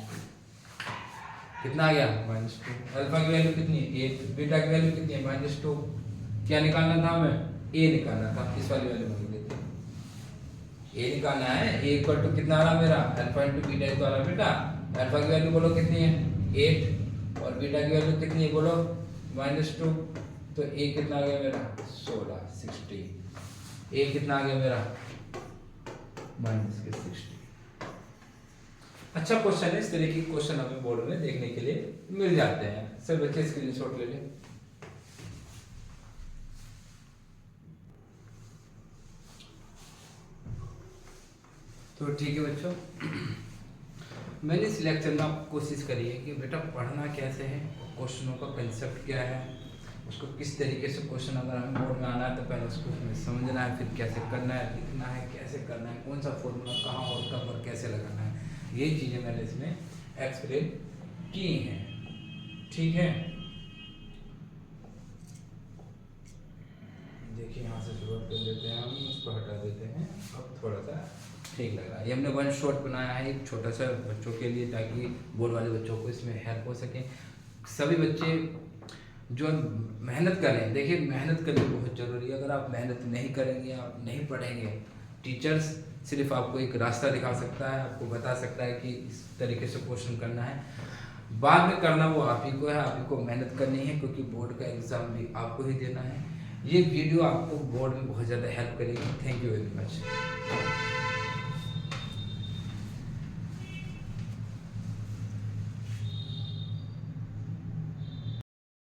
कितना आ गया? -2। अल्फा की वैल्यू कितनी है? 8। बीटा की वैल्यू कितनी है? -2। क्या निकालना था हमें? ए निकालना था। इस वाली वैल्यू में देते हैं, ए निकालना है। ए इक्वल टू कितना आ रहा मेरा? अल्फा इंटू बीटा इक्वल आ रहा बेटा। अल्फा की वैल्यू बोलो कितनी है? 8। और बीटा की वैल्यू कितनी है बोलो? -2। तो ए कितना आ गया मेरा? 16। ए कितना आ गया मेरा? -60। अच्छा क्वेश्चन है। इस तरह की क्वेश्चन हमें बोर्ड में देखने के लिए मिल जाते हैं। सब बच्चे स्क्रीनशॉट ले लें। तो ठीक है बच्चों, मैंने इस लेक्चर में आपको कोशिश करी है कि बेटा पढ़ना कैसे है, क्वेश्चनों का कंसेप्ट क्या है, उसको किस तरीके से क्वेश्चन अगर हमें बोर्ड में आना है तो पहले उसको हमें समझना है, फिर कैसे करना है, लिखना है, कैसे करना है, कौन सा फॉर्मूला कहाँ और कब और कैसे लगाना है, ये चीज़ें मैंने इसमें एक्सप्लेन की हैं। ठीक है, देखिए यहाँ से शुरुआत कर देते हैं, हम उसको हटा देते हैं। अब थोड़ा सा ठीक लग रहा है। ये हमने वन शॉट बनाया है एक छोटा सा बच्चों के लिए, ताकि बोर्ड वाले बच्चों को इसमें हेल्प हो सके। सभी बच्चे जो मेहनत करें, देखिए मेहनत करनी बहुत ज़रूरी है। अगर आप मेहनत नहीं करेंगे, आप नहीं पढ़ेंगे, टीचर्स सिर्फ आपको एक रास्ता दिखा सकता है, आपको बता सकता है कि इस तरीके से क्वेश्चन करना है। बाद में करना वो आप ही को है, आप ही को मेहनत करनी है, क्योंकि बोर्ड का एग्ज़ाम भी आपको ही देना है। ये वीडियो आपको बोर्ड में बहुत ज़्यादा हेल्प करेगी। Thank you very much.